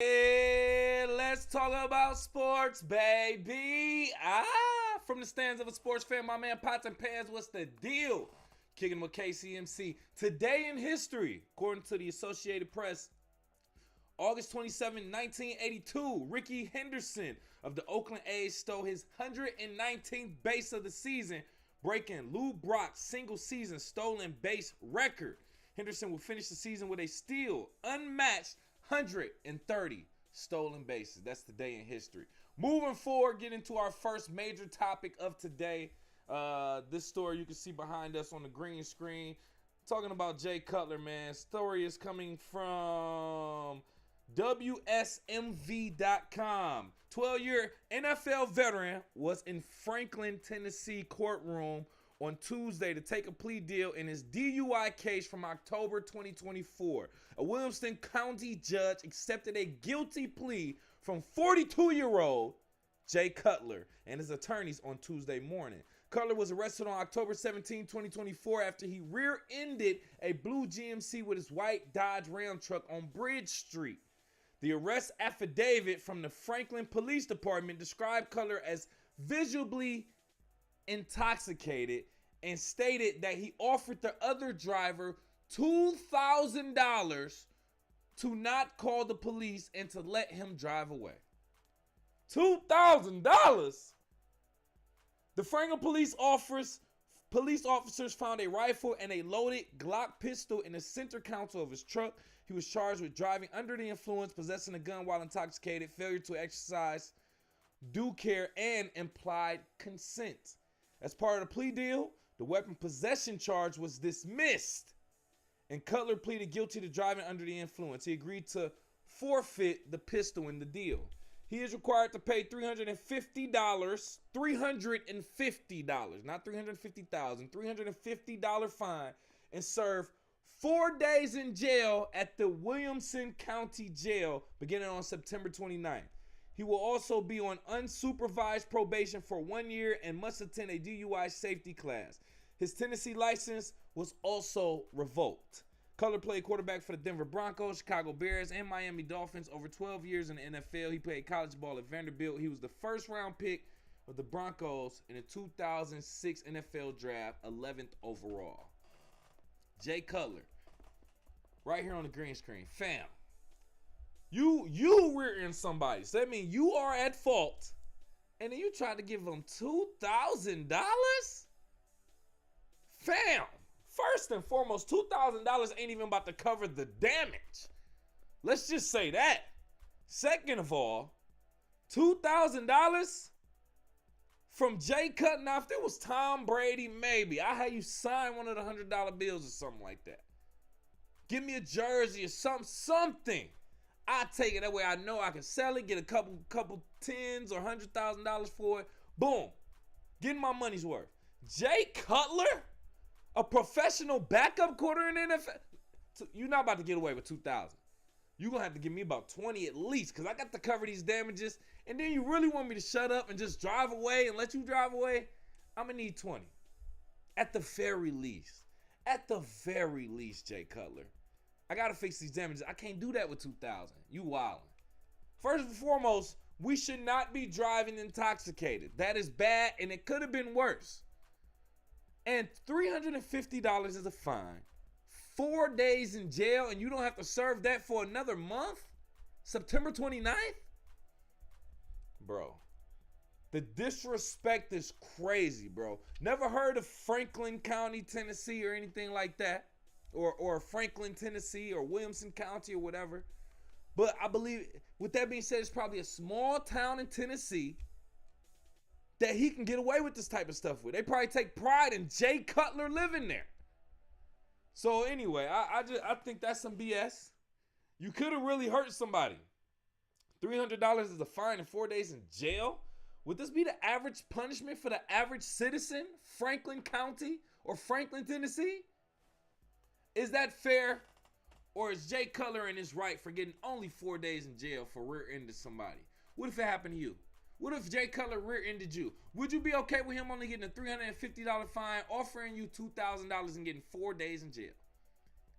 Hey, let's talk about sports, baby. From the stands of a sports fan, my man Pots and Pans, what's the deal? Kicking with KCMC. Today in history, according to the Associated Press, August 27, 1982, Rickey Henderson of the Oakland A's stole his 119th base of the season, breaking Lou Brock's single-season stolen base record. Henderson will finish the season with a still unmatched 130 stolen bases. That's the day in history. Moving forward, get into our first major topic of today. This story you can see behind us on the green screen. Talking about Jay Cutler, man. Story is coming from WSMV.com. 12-year NFL veteran was in Franklin, Tennessee courtroom on Tuesday to take a plea deal in his DUI case from October 2024. A Williamson County judge accepted a guilty plea from 42-year-old Jay Cutler and his attorneys on Tuesday morning. Cutler was arrested on October 17, 2024 after he rear-ended a blue GMC with his white Dodge Ram truck on Bridge Street. The arrest affidavit from the Franklin Police Department described Cutler as visibly intoxicated and stated that he offered the other driver $2,000 to not call the police and to let him drive away. $2,000? The Franklin police officers found a rifle and a loaded Glock pistol in the center console of his truck. He was charged with driving under the influence, possessing a gun while intoxicated, failure to exercise due care, and implied consent. As part of the plea deal, the weapon possession charge was dismissed, and Cutler pleaded guilty to driving under the influence. He agreed to forfeit the pistol in the deal. He is required to pay $350, not $350,000, $350 fine, and serve 4 days in jail at the Williamson County Jail beginning on September 29th. He will also be on unsupervised probation for 1 year and must attend a DUI safety class. His Tennessee license was also revoked. Cutler played quarterback for the Denver Broncos, Chicago Bears, and Miami Dolphins over 12 years in the NFL. He played college ball at Vanderbilt. He was the first-round pick of the Broncos in the 2006 NFL Draft, 11th overall. Jay Cutler, right here on the green screen. Fam. You rear-end somebody. So that means you are at fault. And then you try to give them $2,000? Fam. First and foremost, $2,000 ain't even about to cover the damage. Let's just say that. Second of all, $2,000 from Jay Cutler. Now, if it was Tom Brady, maybe. I had you sign one of the $100 bills or something like that. Give me a jersey or something. I take it that way. I know I can sell it, get a couple tens or $100,000 for it. Boom, getting my money's worth. Jay Cutler, a professional backup quarter in the NFL. You're not about to get away with $2,000. You're gonna have to give me about $20 at least, because I got to cover these damages. And then you really want me to shut up and just drive away and let you drive away? I'm gonna need $20, at the very least. At the very least, Jay Cutler. I gotta fix these damages. I can't do that with $2,000. You wildin'. First and foremost, we should not be driving intoxicated. That is bad, and it could have been worse. And $350 is a fine. 4 days in jail, and you don't have to serve that for another month? September 29th? Bro, the disrespect is crazy, bro. Never heard of Franklin County, Tennessee, or anything like that. Or Franklin, Tennessee, or Williamson County, or whatever. But I believe, with that being said, it's probably a small town in Tennessee that he can get away with this type of stuff with. They probably take pride in Jay Cutler living there. So anyway, I think that's some BS. You could have really hurt somebody. $300 is a fine and 4 days in jail. Would this be the average punishment for the average citizen, Franklin County or Franklin, Tennessee? Is that fair? Or is Jay Cutler in his right for getting only 4 days in jail for rear-ending somebody? What if it happened to you? What if Jay Cutler rear-ended you? Would you be okay with him only getting a $350 fine, offering you $2,000 and getting 4 days in jail?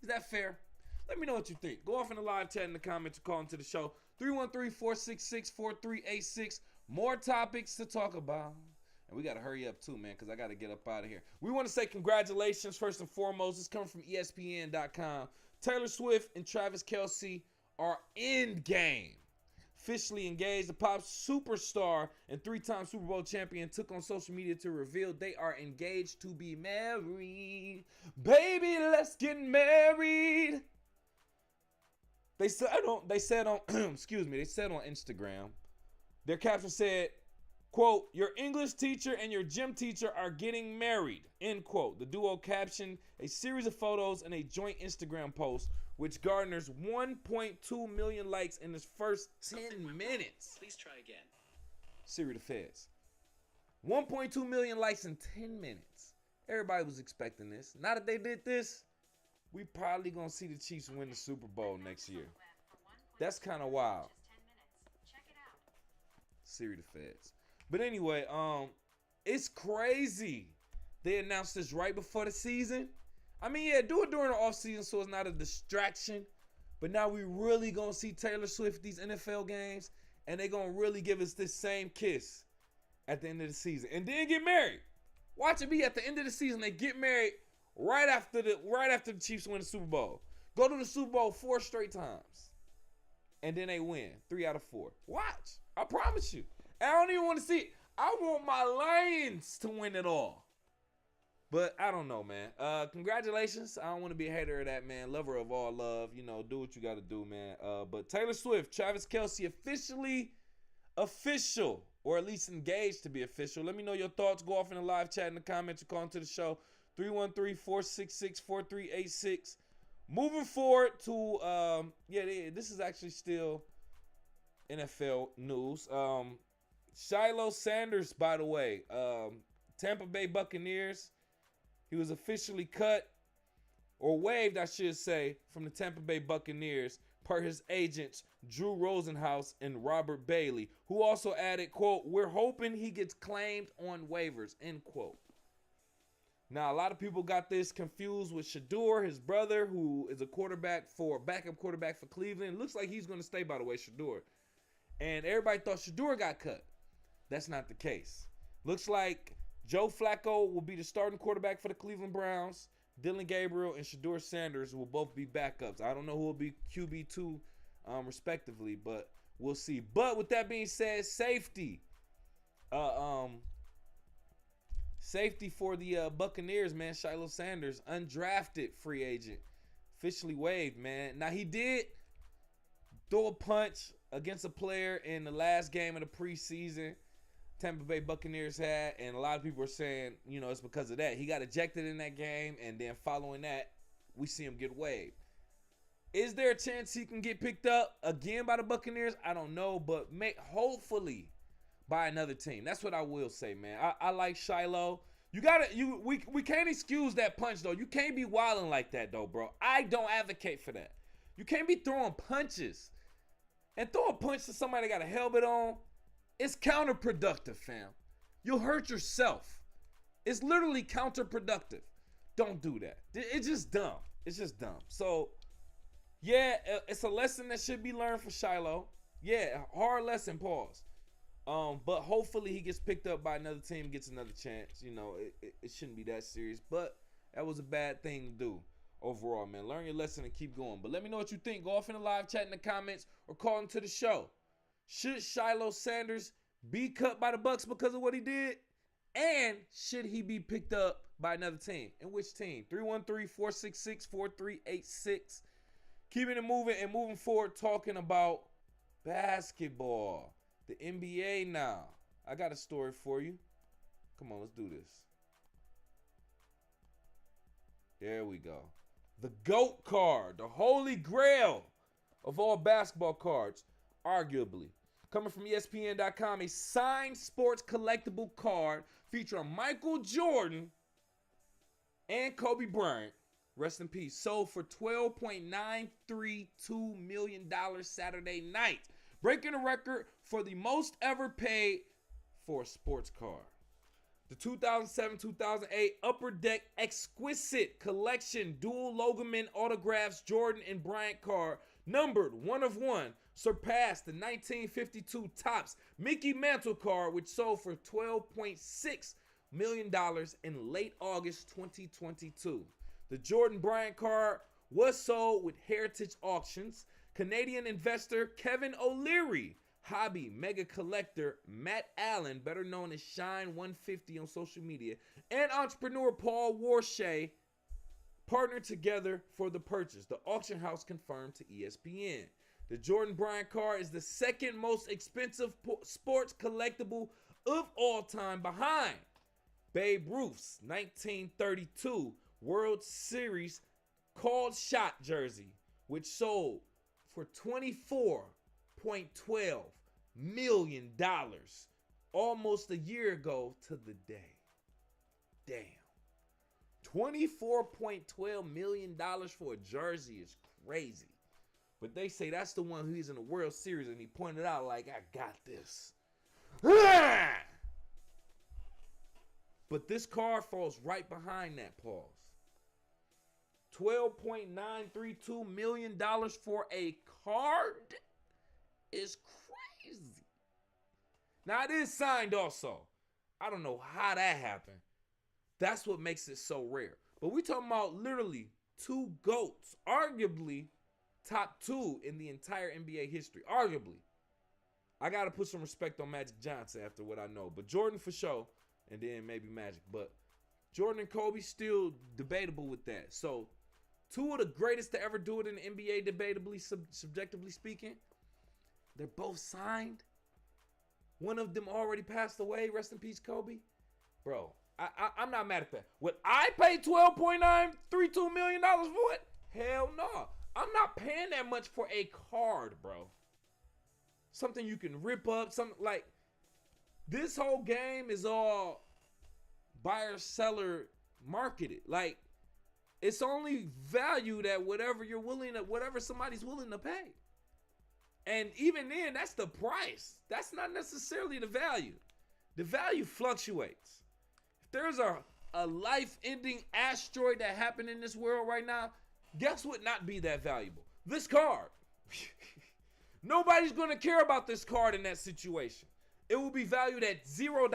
Is that fair? Let me know what you think. Go off in the live chat in the comments or call into the show. 313-466-4386. More topics to talk about. And we got to hurry up too, man, because I got to get up out of here. We want to say congratulations first and foremost. It's coming from ESPN.com. Taylor Swift and Travis Kelce are in game. Officially engaged. The pop superstar and three-time Super Bowl champion took on social media to reveal they are engaged to be married. Baby, let's get married. They said on excuse me, they said on Instagram. Their caption said, quote, "Your English teacher and your gym teacher are getting married," end quote. The duo captioned a series of photos in a joint Instagram post, which garners 1.2 million likes in its first 10 minutes. Please try again. Siri the Feds. 1.2 million likes in 10 minutes. Everybody was expecting this. Now that they did this, we probably gonna see the Chiefs win the Super Bowl next year. That's kind of wild. Siri the Feds. But anyway, it's crazy. They announced this right before the season. I mean, yeah, do it during the offseason so it's not a distraction. But now we really going to see Taylor Swift these NFL games. And they going to really give us this same kiss at the end of the season. And then get married. Watch it be at the end of the season. They get married right after the Chiefs win the Super Bowl. Go to the Super Bowl 4 straight times. And then they win 3 out of 4. Watch. I promise you. I don't even want to see it. I want my Lions to win it all. But I don't know, man. Congratulations. I don't want to be a hater of that, man. Lover of all love. You know, do what you got to do, man. But Taylor Swift, Travis Kelce, official, or at least engaged to be official. Let me know your thoughts. Go off in the live chat in the comments or call into the show. 313-466-4386. Moving forward to, this is actually still NFL news. Shiloh Sanders, by the way, Tampa Bay Buccaneers. He was officially cut, or waived, I should say, from the Tampa Bay Buccaneers per his agents, Drew Rosenhaus and Robert Bailey, who also added, quote, "We're hoping he gets claimed on waivers," end quote. Now, a lot of people got this confused with Shedeur, his brother, who is a backup quarterback for Cleveland. Looks like he's going to stay, by the way, Shedeur. And everybody thought Shedeur got cut. That's not the case. Looks like Joe Flacco will be the starting quarterback for the Cleveland Browns. Dylan Gabriel and Shedeur Sanders will both be backups. I don't know who will be QB2 respectively, but we'll see. But with that being said, safety. Safety for the Buccaneers, man. Shiloh Sanders, undrafted free agent. Officially waived, man. Now, he did throw a punch against a player in the last game of the preseason Tampa Bay Buccaneers had, and a lot of people are saying, you know, it's because of that. He got ejected in that game, and then following that, we see him get waived. Is there a chance he can get picked up again by the Buccaneers? I don't know, but hopefully by another team. That's what I will say, man. I like Shiloh. We can't excuse that punch, though. You can't be wilding like that, though, bro. I don't advocate for that. You can't be throwing punches. And throw a punch to somebody that got a helmet on, it's counterproductive, fam. You'll hurt yourself. It's literally counterproductive. Don't do that. It's just dumb. It's just dumb. So, yeah, it's a lesson that should be learned for Shiloh. Yeah, hard lesson, pause. But hopefully he gets picked up by another team, gets another chance. You know, it shouldn't be that serious. But that was a bad thing to do overall, man. Learn your lesson and keep going. But let me know what you think. Go off in the live chat in the comments or call into the show. Should Shiloh Sanders be cut by the Bucs because of what he did? And should he be picked up by another team? And which team? 313-466-4386. Keeping it moving and moving forward, talking about basketball. The NBA now. I got a story for you. Come on, let's do this. There we go. The GOAT card. The holy grail of all basketball cards. Arguably. Coming from ESPN.com, a signed sports collectible card featuring Michael Jordan and Kobe Bryant. Rest in peace. Sold for $12.932 million Saturday night. Breaking a record for the most ever paid for a sports card. The 2007-2008 Upper Deck Exquisite Collection Dual Logoman Autographs Jordan and Bryant card, numbered 1 of 1, surpassed the 1952 Topps Mickey Mantle card, which sold for $12.6 million in late August 2022. The Jordan Bryant card was sold with Heritage Auctions. Canadian investor Kevin O'Leary, hobby mega collector Matt Allen, better known as Shine150 on social media, and entrepreneur Paul Warshay partnered together for the purchase. The auction house confirmed to ESPN. The Jordan Bryant card is the second most expensive sports collectible of all time, behind Babe Ruth's 1932 World Series called shot jersey, which sold for $24.12 million almost a year ago to the day. Damn. $24.12 million for a jersey is crazy. But they say that's the one who's in the World Series, and he pointed out like, I got this. But this card falls right behind that, pause. $12.932 million for a card is crazy. Now, it is signed also. I don't know how that happened. That's what makes it so rare. But we talking about literally two GOATs, arguably top two in the entire NBA history. Arguably. I got to put some respect on Magic Johnson after what I know. But Jordan for sure, and then maybe Magic. But Jordan and Kobe still debatable with that. So, two of the greatest to ever do it in the NBA, debatably, subjectively speaking, they're both signed. One of them already passed away. Rest in peace, Kobe. Bro, I'm not mad at that. Would I pay $12.932 million for it? Hell no. I'm not paying that much for a card, bro. Something you can rip up. Something like, this whole game is all buyer-seller marketed. Like, it's only valued at whatever somebody's willing to pay. And even then, that's the price. That's not necessarily the value. The value fluctuates. If there's a life-ending asteroid that happened in this world right now, guess what not be that valuable? This card. Nobody's going to care about this card in that situation. It will be valued at $0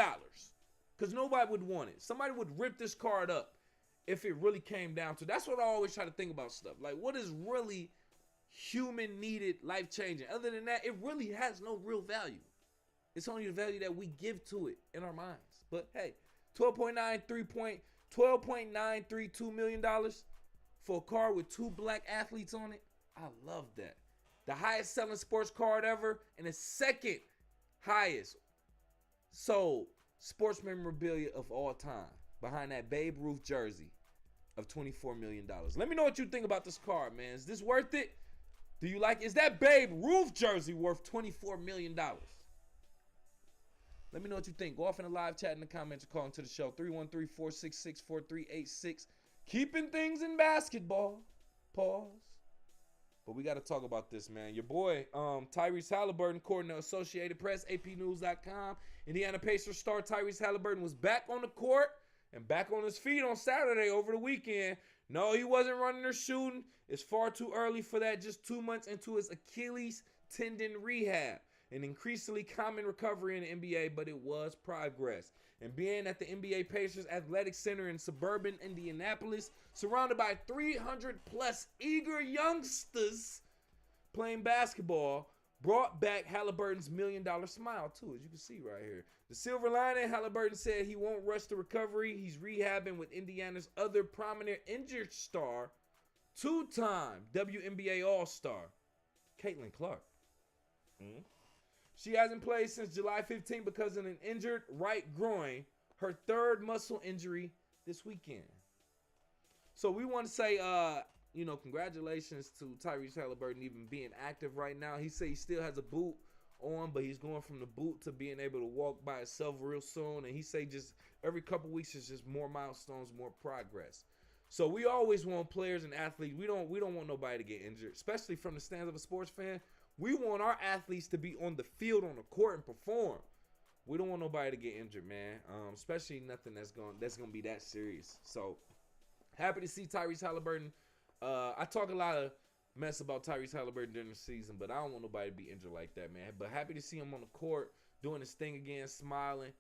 because nobody would want it. Somebody would rip this card up if it really came down to. That's what I always try to think about stuff. Like, what is really human needed, life changing? Other than that, it really has no real value. It's only the value that we give to it in our minds. But hey, $12.932 million for a card with two black athletes on it. I love that. The highest selling sports card ever, and the second highest sold sports memorabilia of all time, behind that Babe Ruth jersey of $24 million. Let me know what you think about this card, man. Is this worth it? Do you like it? Is that Babe Ruth jersey worth $24 million? Let me know what you think. Go off in the live chat in the comments or call into the show. 313-466-4386. Keeping things in basketball. Pause. But we got to talk about this, man. Your boy, Tyrese Halliburton, according to Associated Press, APnews.com, Indiana Pacers star Tyrese Halliburton was back on the court and back on his feet on Saturday over the weekend. No, he wasn't running or shooting. It's far too early for that. Just 2 months into his Achilles tendon rehab. An increasingly common recovery in the NBA, but it was progress. And being at the NBA Pacers Athletic Center in suburban Indianapolis, surrounded by 300-plus eager youngsters playing basketball, brought back Halliburton's million-dollar smile, too, as you can see right here. The silver lining, Halliburton said he won't rush the recovery. He's rehabbing with Indiana's other prominent injured star, two-time WNBA All-Star, Caitlin Clark. She hasn't played since July 15 because of an injured right groin, her third muscle injury this weekend. So we want to say, congratulations to Tyrese Halliburton even being active right now. He said he still has a boot on, but he's going from the boot to being able to walk by himself real soon. And he say just every couple weeks is just more milestones, more progress. So we always want players and athletes. We don't want nobody to get injured, especially from the stance of a sports fan. We want our athletes to be on the field, on the court, and perform. We don't want nobody to get injured, man. Especially nothing that's gonna be that serious. So happy to see Tyrese Halliburton. I talk a lot of mess about Tyrese Halliburton during the season, but I don't want nobody to be injured like that, man. But happy to see him on the court doing his thing again, smiling.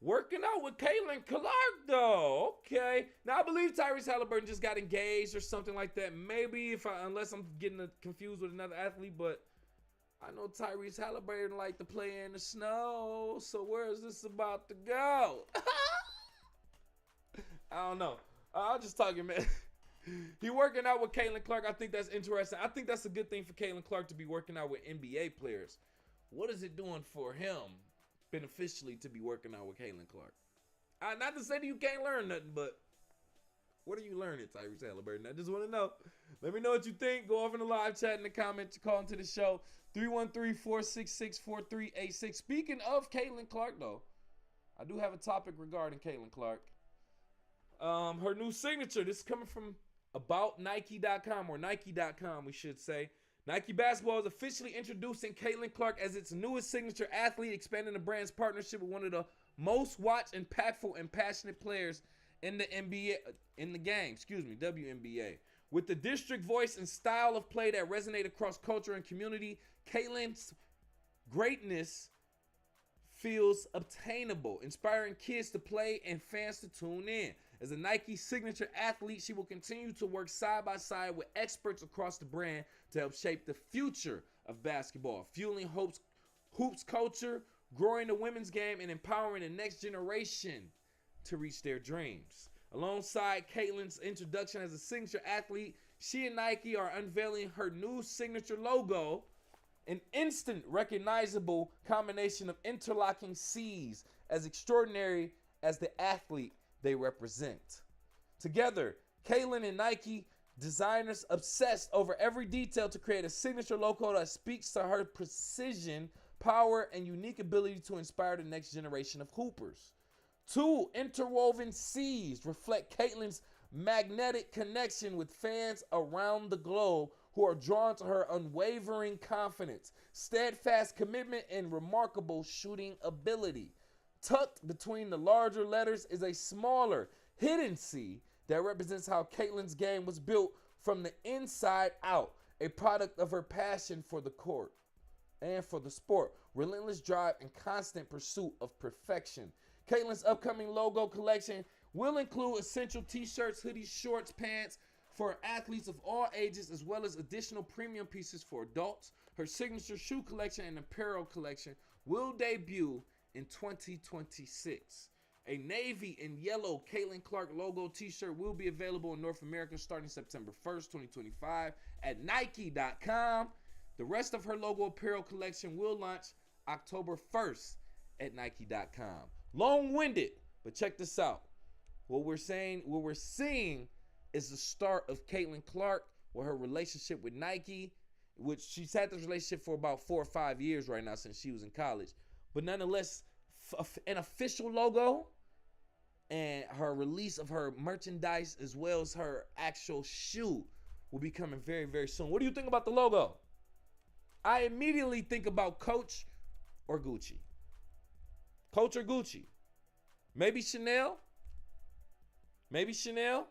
Working out with Caitlin Clark, though. Okay. Now, I believe Tyrese Halliburton just got engaged or something like that. Maybe, unless I'm getting confused with another athlete, but I know Tyrese Halliburton like to play in the snow. So where is this about to go? I don't know. I'm just talking, man. He working out with Caitlin Clark. I think that's interesting. I think that's a good thing for Caitlin Clark to be working out with NBA players. What is it doing for him beneficially to be working out with Caitlin Clark? Not to say that you can't learn nothing, but what are you learning, Tyrese Halliburton? I just want to know. Let me know what you think. Go off in the live chat in the comments. Call into the show. 313-466-4386. Speaking of Caitlin Clark, though, I do have a topic regarding Caitlin Clark. Her new signature. This is coming from AboutNike.com, or Nike.com, we should say. Nike Basketball is officially introducing Caitlin Clark as its newest signature athlete, expanding the brand's partnership with one of the most watched, impactful, and passionate players in the WNBA. With the district voice and style of play that resonate across culture and community, Caitlin's greatness feels obtainable, inspiring kids to play and fans to tune in. As a Nike signature athlete, she will continue to work side by side with experts across the brand to help shape the future of basketball, fueling hoops culture, growing the women's game, and empowering the next generation to reach their dreams. Alongside Caitlin's introduction as a signature athlete, she and Nike are unveiling her new signature logo, an instant recognizable combination of interlocking C's as extraordinary as the athlete they represent. Together, Caitlin and Nike designers obsessed over every detail to create a signature logo that speaks to her precision, power, and unique ability to inspire the next generation of hoopers. Two interwoven C's reflect Caitlin's magnetic connection with fans around the globe who are drawn to her unwavering confidence, steadfast commitment, and remarkable shooting ability. Tucked between the larger letters is a smaller, hidden C that represents how Caitlin's game was built from the inside out, a product of her passion for the court and for the sport, relentless drive, and constant pursuit of perfection. Caitlin's upcoming logo collection will include essential t-shirts, hoodies, shorts, pants for athletes of all ages, as well as additional premium pieces for adults. Her signature shoe collection and apparel collection will debut in 2026. A navy and yellow Caitlin Clark logo t-shirt will be available in North America starting September 1st, 2025 at Nike.com. The rest of her logo apparel collection will launch October 1st at Nike.com. Long-winded, but check this out. What we're seeing is the start of Caitlin Clark with her relationship with Nike, which she's had this relationship for about 4 or 5 years right now since she was in college. But nonetheless, an official logo and her release of her merchandise as well as her actual shoe will be coming very, very soon. What do you think about the logo? I immediately think about Coach or Gucci. Coach or Gucci. Maybe Chanel. Maybe Chanel.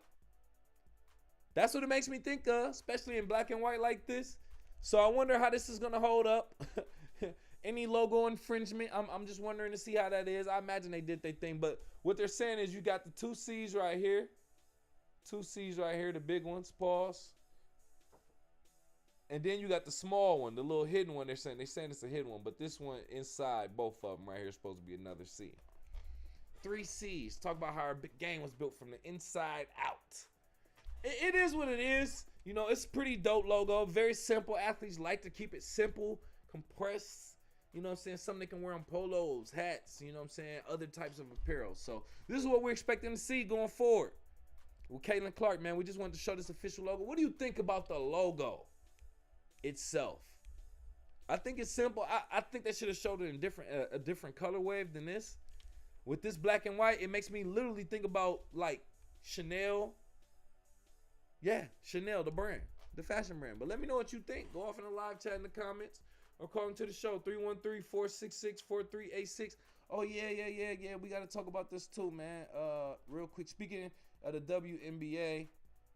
That's what it makes me think of, especially in black and white like this. So I wonder how this is going to hold up. Any logo infringement, I'm just wondering to see how that is. I imagine they did their thing, but what they're saying is you got the 2 C's right here. 2 C's right here, the big ones, pause. And then you got the small one, the little hidden one. They're saying it's a hidden one, but this one inside, both of them right here, is supposed to be another C. 3 C's. Talk about how our game was built from the inside out. It is what it is. You know, it's a pretty dope logo. Very simple. Athletes like to keep it simple, compressed. You know what I'm saying? Something they can wear on polos, hats, you know what I'm saying? Other types of apparel. So this is what we're expecting to see going forward with Caitlin Clark, man. We just wanted to show this official logo. What do you think about the logo itself? I think it's simple. I think they should have showed it in a different color wave than this. With this black and white, it makes me literally think about like Chanel. Yeah, Chanel, the brand, the fashion brand. But let me know what you think. Go off in the live chat in the comments or call into the show, 313-466-4386. Oh, yeah. We got to talk about this too, man. Real quick, speaking of the WNBA,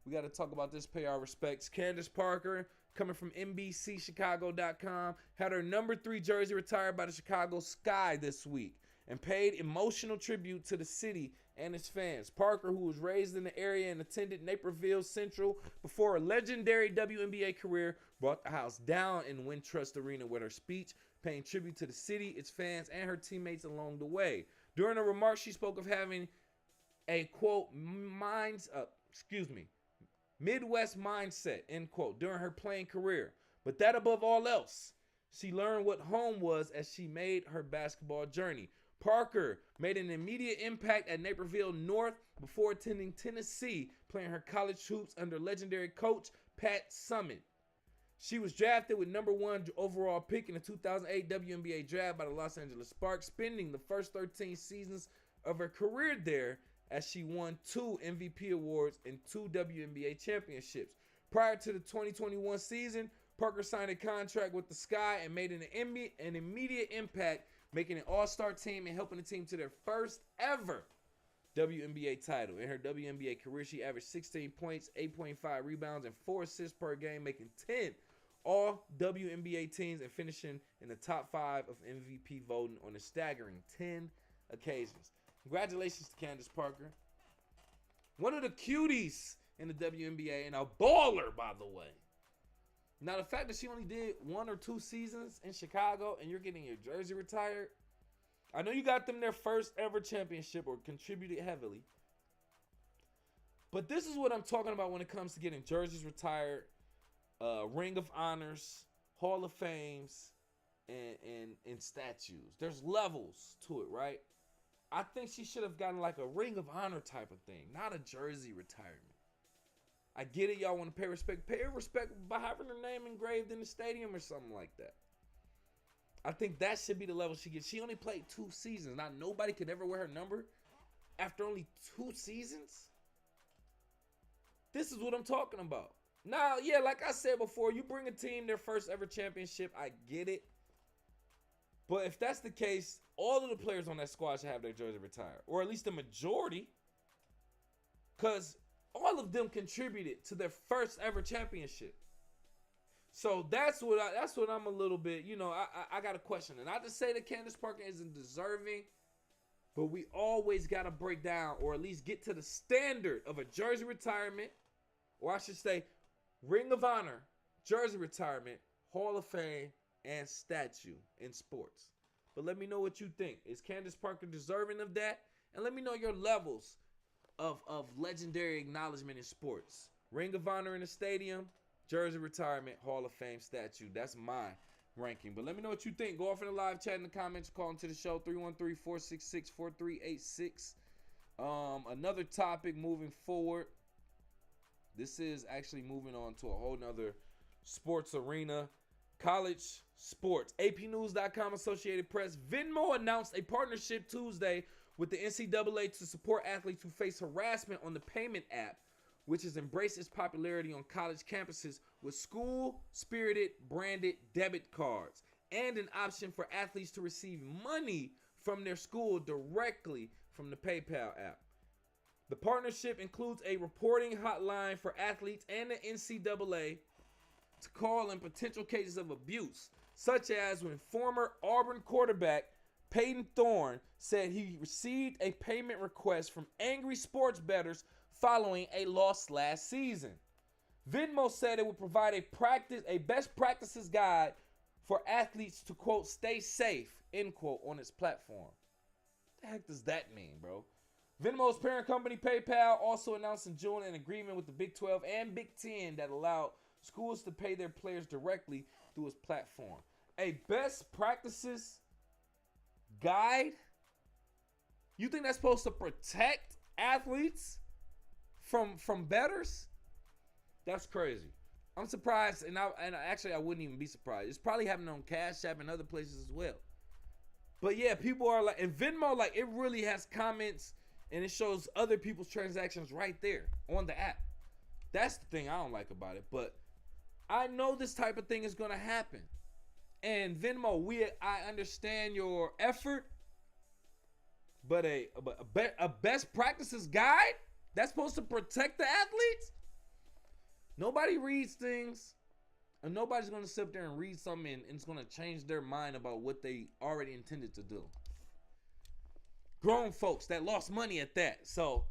we got to talk about this, pay our respects. Candace Parker, coming from NBCChicago.com, had her number 3 jersey retired by the Chicago Sky this week and paid emotional tribute to the city and its fans. Parker, who was raised in the area and attended Naperville Central before a legendary WNBA career, brought the house down in Wintrust Arena with her speech, paying tribute to the city, its fans, and her teammates along the way. During her remarks, she spoke of having a, quote, Midwest mindset, end quote, during her playing career. But that above all else, she learned what home was as she made her basketball journey. Parker made an immediate impact at Naperville North before attending Tennessee, playing her college hoops under legendary coach Pat Summitt. She was drafted with number 1 overall pick in the 2008 WNBA draft by the Los Angeles Sparks, spending the first 13 seasons of her career there as she won 2 MVP awards and 2 WNBA championships. Prior to the 2021 season, Parker signed a contract with the Sky and made an immediate impact, making an all-star team and helping the team to their first ever WNBA title. In her WNBA career, she averaged 16 points, 8.5 rebounds, and 4 assists per game, making 10 all WNBA teams and finishing in the top 5 of MVP voting on a staggering 10 occasions. Congratulations to Candace Parker. One of the cuties in the WNBA and a baller, by the way. Now, the fact that she only did 1 or 2 seasons in Chicago and you're getting your jersey retired, I know you got them their first ever championship or contributed heavily. But this is what I'm talking about when it comes to getting jerseys retired, Ring of Honors, Hall of Fames, and statues. There's levels to it, right? I think she should have gotten like a Ring of Honor type of thing, not a jersey retirement. I get it, y'all want to pay respect. Pay her respect by having her name engraved in the stadium or something like that. I think that should be the level she gets. She only played 2 seasons. Now, nobody could ever wear her number after only 2 seasons. This is what I'm talking about. Now, yeah, like I said before, you bring a team their first ever championship, I get it. But if that's the case, all of the players on that squad should have their jersey retired. Or at least the majority. Because all of them contributed to their first ever championship. So that's what I'm a little bit, I got a question. And not to say that Candace Parker isn't deserving, but we always got to break down or at least get to the standard of a jersey retirement, or I should say Ring of Honor, jersey retirement, Hall of Fame, and statue in sports. But let me know what you think. Is Candace Parker deserving of that? And let me know your levels of legendary acknowledgement in sports. Ring of Honor in the stadium, jersey retirement, Hall of Fame statue. That's my ranking. But let me know what you think. Go off in the live chat in the comments. Call into the show, 313-466-4386. Another topic moving forward. This is actually moving on to a whole nother sports arena. College sports. APnews.com, Associated Press. Venmo announced a partnership Tuesday with the NCAA to support athletes who face harassment on the payment app, which has embraced its popularity on college campuses with school-spirited branded debit cards and an option for athletes to receive money from their school directly from the PayPal app. The partnership includes a reporting hotline for athletes and the NCAA to call in potential cases of abuse, such as when former Auburn quarterback Peyton Thorne said he received a payment request from angry sports bettors following a loss last season. Venmo said it would provide a best practices guide for athletes to, quote, stay safe, end quote, on its platform. What the heck does that mean, bro? Venmo's parent company, PayPal, also announced in June an agreement with the Big 12 and Big 10 that allowed schools to pay their players directly through its platform. A best practices guide? You think that's supposed to protect athletes from bettors? That's crazy. I'm surprised, and actually I wouldn't even be surprised. It's probably happening on Cash App and other places as well. But yeah, people are like, and Venmo, like, it really has comments and it shows other people's transactions right there on the app. That's the thing I don't like about it. But I know this type of thing is going to happen. And Venmo, I understand your effort, but a best practices guide that's supposed to protect the athletes? Nobody reads things And nobody's going to sit there and read something and it's going to change their mind about what they already intended to do. Grown folks that lost money at that. So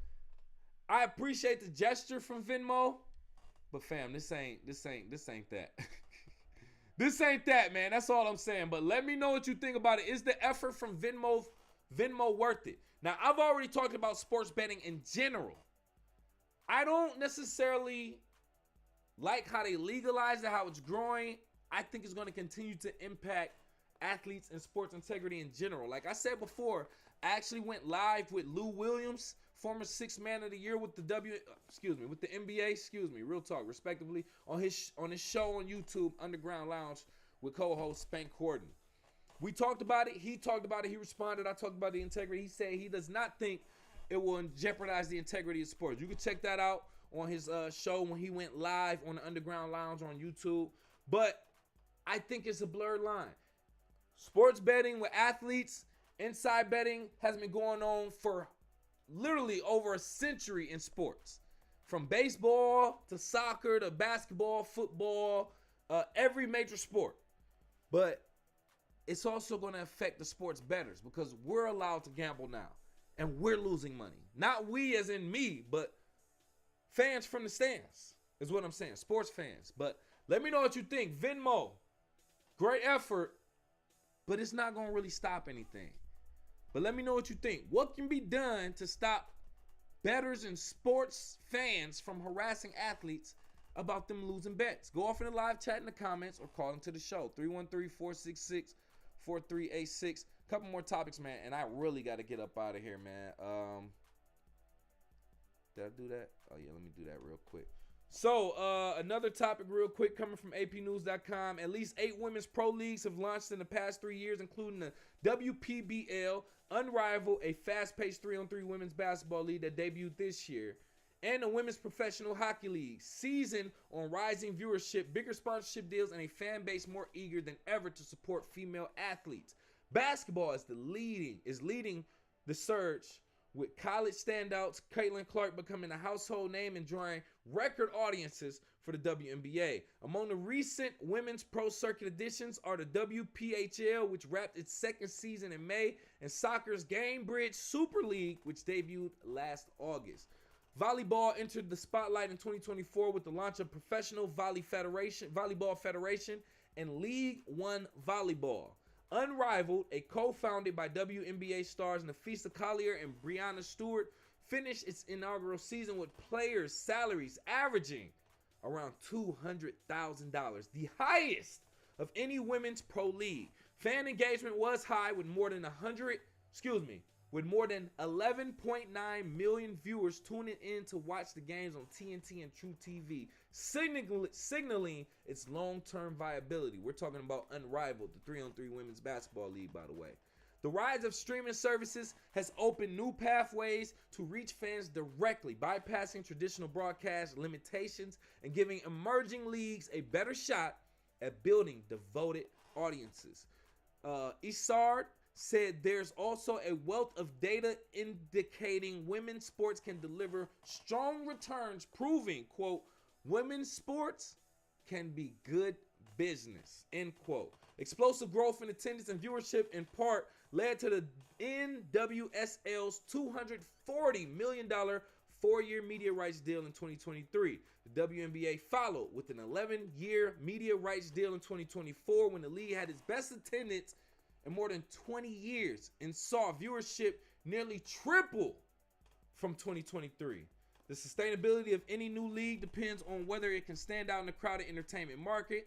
I appreciate the gesture from Venmo, but fam, this ain't that. This ain't that, man. That's all I'm saying. But let me know what you think about it. Is the effort from Venmo worth it? Now, I've already talked about sports betting in general. I don't necessarily like how they legalized it, how it's growing. I think it's going to continue to impact athletes and sports integrity in general. Like I said before, I actually went live with Lou Williams, former Sixth Man of the Year with the with the NBA, real talk, respectively, on his show on YouTube, Underground Lounge, with co-host Spank Corden. We talked about it. He talked about it. He responded. I talked about the integrity. He said he does not think it will jeopardize the integrity of sports. You can check that out on his show when he went live on the Underground Lounge on YouTube. But I think it's a blurred line. Sports betting with athletes, inside betting has been going on for literally over a century in sports. From baseball to soccer to basketball, football, every major sport. But it's also going to affect the sports bettors because we're allowed to gamble now. And we're losing money. Not we as in me, but fans from the stands is what I'm saying. Sports fans. But let me know what you think. Venmo, great effort, but it's not going to really stop anything. But let me know what you think. What can be done to stop bettors and sports fans from harassing athletes about them losing bets? Go off in the live chat in the comments or call into the show. 313-466-4386. Couple more topics, man, and I really got to get up out of here, man. Did I do that? Oh, yeah, let me do that real quick. So, another topic real quick coming from apnews.com. At least 8 women's pro leagues have launched in the past 3 years, including the WPBL, Unrivaled, a fast-paced 3-on-3 women's basketball league that debuted this year, and the Women's Professional Hockey League, seasoned on rising viewership, bigger sponsorship deals, and a fan base more eager than ever to support female athletes. Basketball is leading the surge, with college standouts Caitlin Clark becoming a household name and drawing record audiences for the WNBA. Among the recent women's pro circuit additions are the WPHL, which wrapped its second season in May, and soccer's Gamebridge Super League, which debuted last August. Volleyball entered the spotlight in 2024 with the launch of Professional Volleyball Federation and League One Volleyball. Unrivaled, a co-founded by WNBA stars Nafisa Collier and Breanna Stewart, finished its inaugural season with players' salaries averaging around $200,000, the highest of any women's pro league. Fan engagement was high with more than 11.9 million viewers tuning in to watch the games on TNT and True TV, signaling its long-term viability. We're talking about Unrivaled, the 3-on-3 women's basketball league, by the way. The rise of streaming services has opened new pathways to reach fans directly, bypassing traditional broadcast limitations and giving emerging leagues a better shot at building devoted audiences. Isard said there's also a wealth of data indicating women's sports can deliver strong returns, proving, quote, women's sports can be good business, end quote. Explosive growth in attendance and viewership in part led to the NWSL's $240 million 4-year media rights deal in 2023. The WNBA followed with an 11-year media rights deal in 2024 when the league had its best attendance in more than 20 years and saw viewership nearly triple from 2023. The sustainability of any new league depends on whether it can stand out in the crowded entertainment market.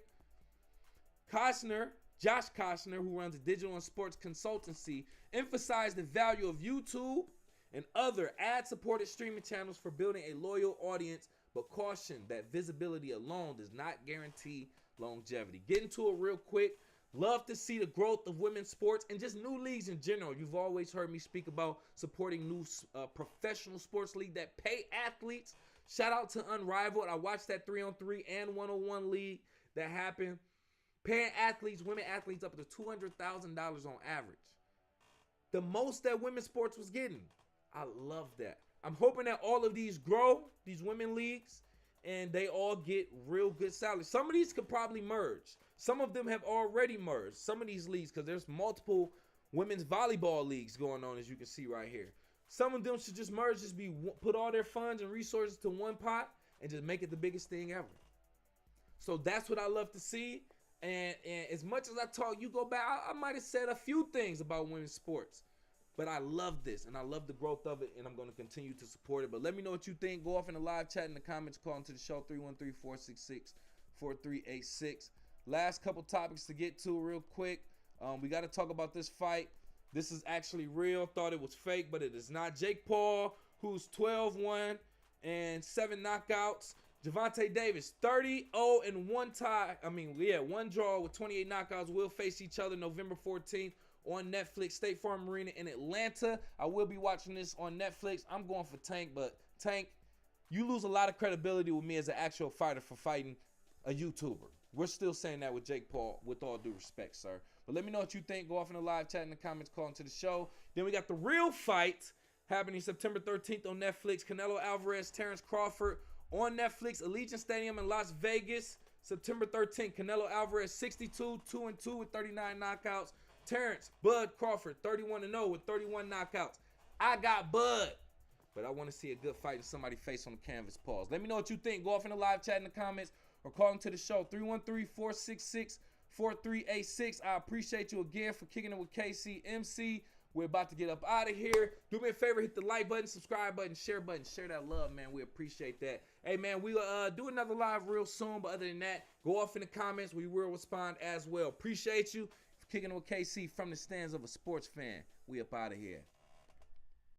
Josh Koshner, who runs a digital and sports consultancy, emphasized the value of YouTube and other ad-supported streaming channels for building a loyal audience, but cautioned that visibility alone does not guarantee longevity. Getting to it real quick. Love to see the growth of women's sports and just new leagues in general. You've always heard me speak about supporting new professional sports league that pay athletes. Shout out to Unrivaled. I watched that 3-on-3 and 101 league that happened. Paying athletes, women athletes, up to $200,000 on average. The most that women's sports was getting. I love that. I'm hoping that all of these grow, these women leagues, and they all get real good salaries. Some of these could probably merge. Some of them have already merged. Some of these leagues, because there's multiple women's volleyball leagues going on, as you can see right here. Some of them should just merge, just put all their funds and resources to one pot and just make it the biggest thing ever. So that's what I love to see. And as much as I talk, you go back, I might have said a few things about women's sports. But I love this, and I love the growth of it, and I'm going to continue to support it. But let me know what you think. Go off in the live chat in the comments. Call into the show, 313-466-4386. Last couple topics to get to real quick. We got to talk about this fight. This is actually real. Thought it was fake, but it is not. Jake Paul, who's 12-1 and 7 knockouts. Gervonta Davis, 30-0-1 tie. One draw with 28 knockouts. Will face each other November 14th. On Netflix, State Farm Arena in Atlanta. I will be watching this on Netflix. I'm going for Tank, but Tank, you lose a lot of credibility with me as an actual fighter for fighting a YouTuber. We're still saying that with Jake Paul, with all due respect, sir. But let me know what you think. Go off in the live chat in the comments, call into the show. Then we got the real fight happening September 13th on Netflix. Canelo Alvarez, Terence Crawford on Netflix, Allegiant Stadium in Las Vegas, September 13th. Canelo Alvarez, 62-2-2 with 39 knockouts. Terence, Bud Crawford, 31-0 with 31 knockouts. I got Bud, but I want to see a good fight and somebody face on the canvas. Pause. Let me know what you think. Go off in the live chat in the comments or call into the show, 313-466-4386. I appreciate you again for kicking it with KC MC. We're about to get up out of here. Do me a favor, hit the like button, subscribe button, share button. Share that love, man. We appreciate that. Hey, man, we'll do another live real soon, but other than that, go off in the comments. We will respond as well. Appreciate you. Kicking with KC from the stands of a sports fan. We up out of here.